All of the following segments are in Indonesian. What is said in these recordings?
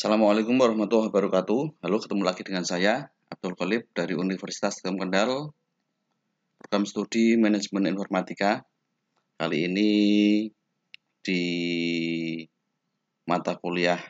Assalamualaikum warahmatullahi wabarakatuh. Halo, ketemu lagi dengan saya, Abdul Khalib dari Universitas Telkom Kendal, program studi Manajemen Informatika. Kali ini di mata kuliah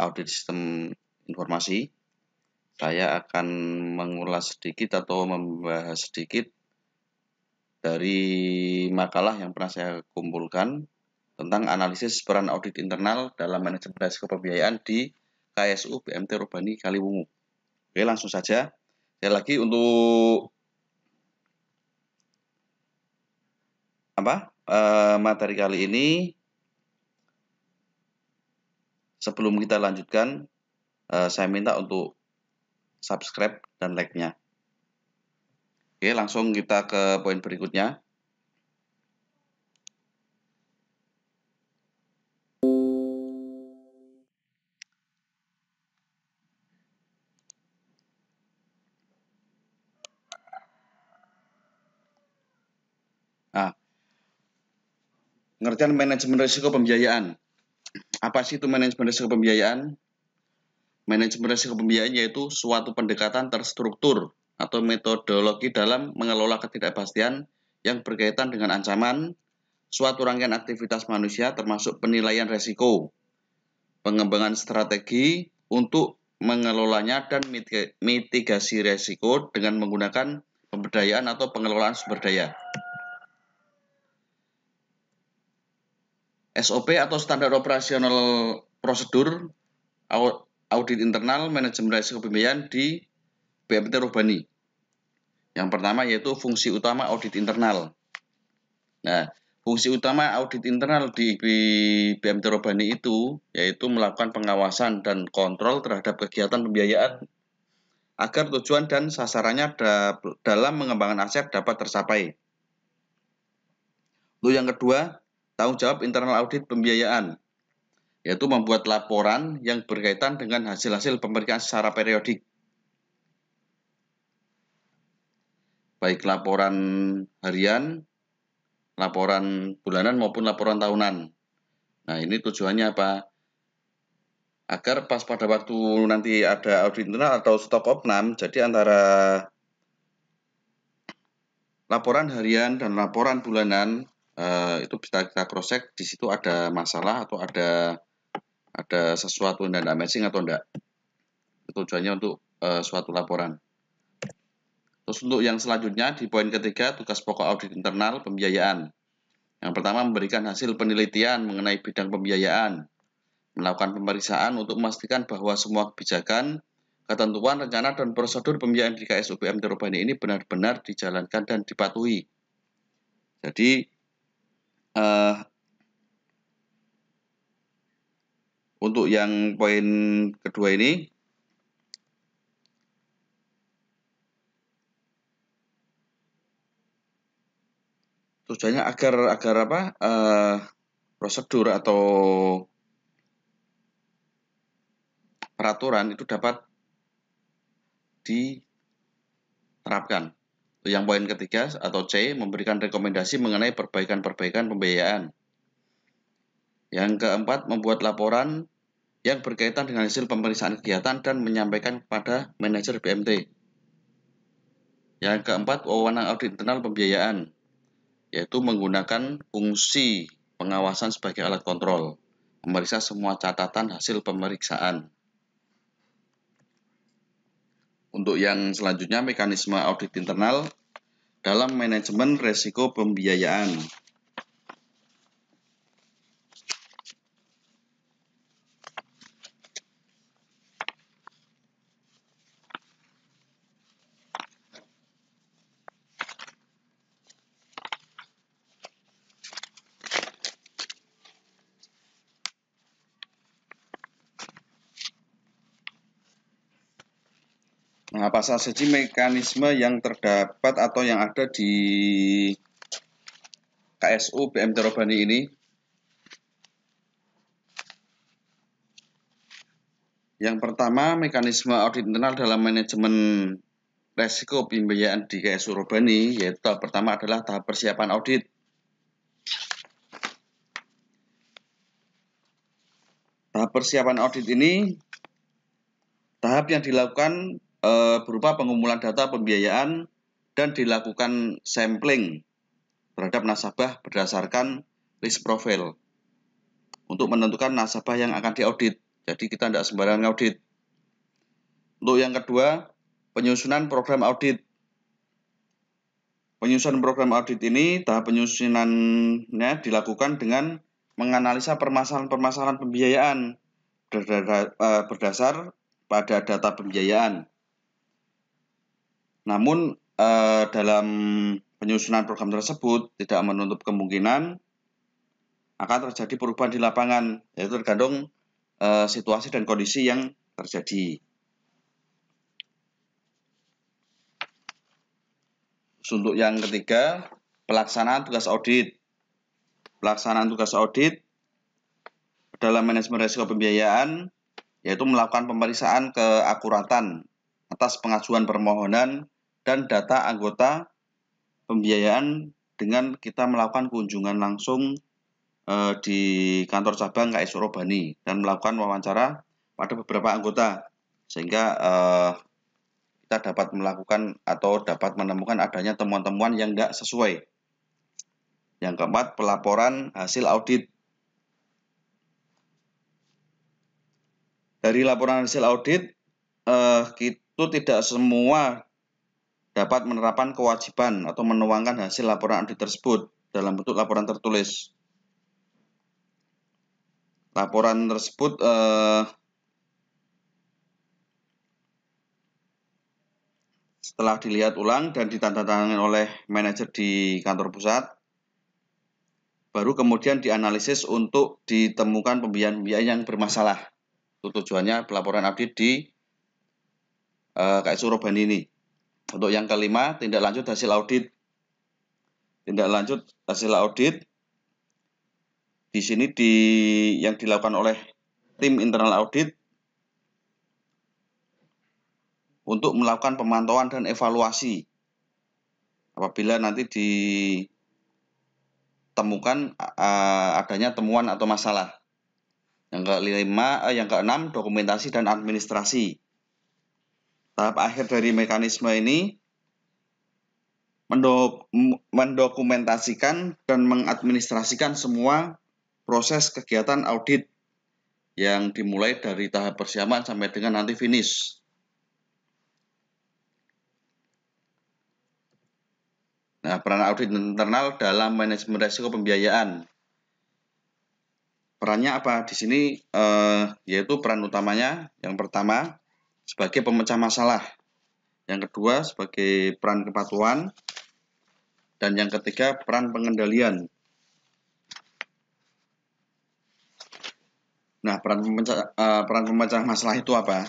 audit sistem informasi, saya akan mengulas sedikit atau membahas sedikit dari makalah yang pernah saya kumpulkan tentang analisis peran audit internal dalam manajemen risiko pembiayaan di KSU BMT Robani Kaliwungu. Oke, langsung saja. Sekali lagi untuk materi kali ini, sebelum kita lanjutkan, saya minta untuk subscribe dan like-nya. Oke, langsung kita ke poin berikutnya. Nah, pengertian manajemen risiko pembiayaan. Apa sih itu manajemen risiko pembiayaan? Manajemen risiko pembiayaan yaitu suatu pendekatan terstruktur atau metodologi dalam mengelola ketidakpastian yang berkaitan dengan ancaman, suatu rangkaian aktivitas manusia termasuk penilaian risiko, pengembangan strategi untuk mengelolanya dan mitigasi risiko dengan menggunakan pemberdayaan atau pengelolaan sumber daya. SOP atau standar operasional prosedur audit internal manajemen risiko pembiayaan di BMT Robani. Yang pertama yaitu fungsi utama audit internal. Nah, fungsi utama audit internal di BMT Robani itu yaitu melakukan pengawasan dan kontrol terhadap kegiatan pembiayaan agar tujuan dan sasarannya dalam mengembangkan aset dapat tercapai. Lalu yang kedua, tanggung jawab internal audit pembiayaan, yaitu membuat laporan yang berkaitan dengan hasil-hasil pemeriksaan secara periodik, baik laporan harian, laporan bulanan maupun laporan tahunan. Nah, ini tujuannya apa? Agar pas pada waktu nanti ada audit internal atau stok opnam, jadi antara laporan harian dan laporan bulanan itu bisa kita cross check di situ ada masalah atau ada sesuatu yang tidak matching atau enggak. Itu tujuannya untuk suatu laporan. Terus untuk yang selanjutnya di poin ketiga, tugas pokok audit internal pembiayaan. Yang pertama, memberikan hasil penelitian mengenai bidang pembiayaan, melakukan pemeriksaan untuk memastikan bahwa semua kebijakan, ketentuan, rencana, dan prosedur pembiayaan di KSU BMT Robani ini benar-benar dijalankan dan dipatuhi. Jadi untuk yang poin kedua ini, tujuannya agar prosedur atau peraturan itu dapat diterapkan. Yang poin ketiga atau C, memberikan rekomendasi mengenai perbaikan-perbaikan pembiayaan. Yang keempat, membuat laporan yang berkaitan dengan hasil pemeriksaan kegiatan dan menyampaikan kepada manajer BMT. Yang keempat, wewenang audit internal pembiayaan, yaitu menggunakan fungsi pengawasan sebagai alat kontrol, memeriksa semua catatan hasil pemeriksaan. Untuk yang selanjutnya, mekanisme audit internal dalam manajemen risiko pembiayaan. Nah, apa saja mekanisme yang terdapat atau yang ada di KSU BMT Robani ini? Yang pertama, mekanisme audit internal dalam manajemen risiko pembiayaan di KSU Robani, yaitu tahap pertama adalah tahap persiapan audit. Tahap persiapan audit ini tahap yang dilakukan berupa pengumpulan data pembiayaan dan dilakukan sampling terhadap nasabah berdasarkan risk profile untuk menentukan nasabah yang akan diaudit. Jadi kita tidak sembarangan audit. Untuk yang kedua, penyusunan program audit. Penyusunan program audit ini, tahap penyusunannya dilakukan dengan menganalisa permasalahan-permasalahan pembiayaan berdasar pada data pembiayaan. Namun dalam penyusunan program tersebut tidak menutup kemungkinan akan terjadi perubahan di lapangan, yaitu tergantung situasi dan kondisi yang terjadi. Untuk yang ketiga, pelaksanaan tugas audit. Pelaksanaan tugas audit dalam manajemen risiko pembiayaan yaitu melakukan pemeriksaan keakuratan atas pengajuan permohonan dan data anggota pembiayaan dengan kita melakukan kunjungan langsung di kantor cabang KS Surabani dan melakukan wawancara pada beberapa anggota sehingga kita dapat melakukan atau dapat menemukan adanya temuan-temuan yang tidak sesuai. Yang keempat, pelaporan hasil audit. Dari laporan hasil audit, itu tidak semua dapat menerapkan kewajiban atau menuangkan hasil laporan audit tersebut dalam bentuk laporan tertulis. Laporan tersebut setelah dilihat ulang dan ditandatangani oleh manajer di kantor pusat, baru kemudian dianalisis untuk ditemukan pembiayaan-pembiayaan yang bermasalah. Itu tujuannya pelaporan audit di KS Surabani ini. Untuk yang kelima, tindak lanjut hasil audit. Tindak lanjut hasil audit di sini yang dilakukan oleh tim internal audit untuk melakukan pemantauan dan evaluasi apabila nanti ditemukan adanya temuan atau masalah. Yang keenam, dokumentasi dan administrasi. Tahap akhir dari mekanisme ini mendokumentasikan dan mengadministrasikan semua proses kegiatan audit yang dimulai dari tahap persiapan sampai dengan nanti finish. Nah, peran audit internal dalam manajemen risiko pembiayaan. Perannya apa? Di sini yaitu peran utamanya yang pertama sebagai pemecah masalah, yang kedua sebagai peran kepatuhan, dan yang ketiga peran pengendalian. Nah, peran pemecah masalah itu apa?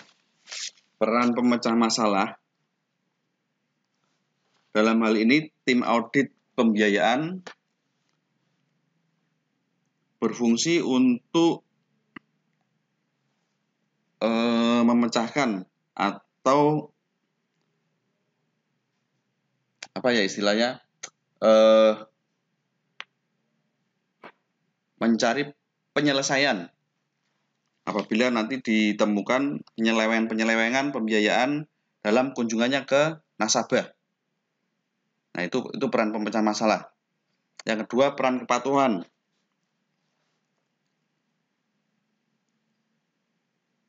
Peran pemecah masalah dalam hal ini tim audit pembiayaan berfungsi untuk memecahkan atau apa ya istilahnya mencari penyelesaian apabila nanti ditemukan penyelewengan pembiayaan dalam kunjungannya ke nasabah. Nah, itu peran pemecah masalah. Yang kedua, peran kepatuhan.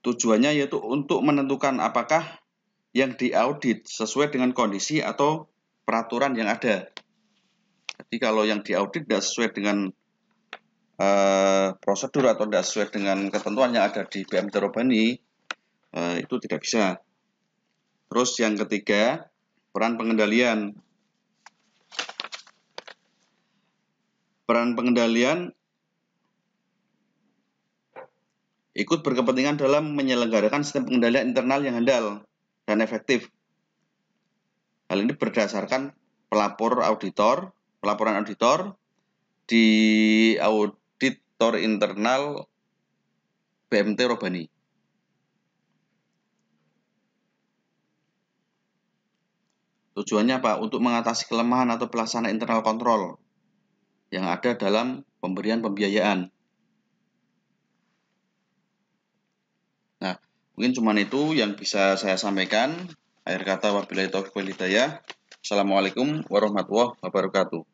Tujuannya yaitu untuk menentukan apakah yang diaudit sesuai dengan kondisi atau peraturan yang ada. Jadi kalau yang diaudit tidak sesuai dengan prosedur atau tidak sesuai dengan ketentuan yang ada di BM Surabani, itu tidak bisa. Terus yang ketiga, peran pengendalian. Peran pengendalian ikut berkepentingan dalam menyelenggarakan sistem pengendalian internal yang handal dan efektif. Hal ini berdasarkan pelaporan auditor di auditor internal BMT Robani. Tujuannya apa? Untuk mengatasi kelemahan atau pelaksanaan internal kontrol yang ada dalam pemberian pembiayaan. Mungkin cuman itu yang bisa saya sampaikan. Akhir kata wabillahi taufiq wal hidayah. Assalamualaikum warahmatullahi wabarakatuh.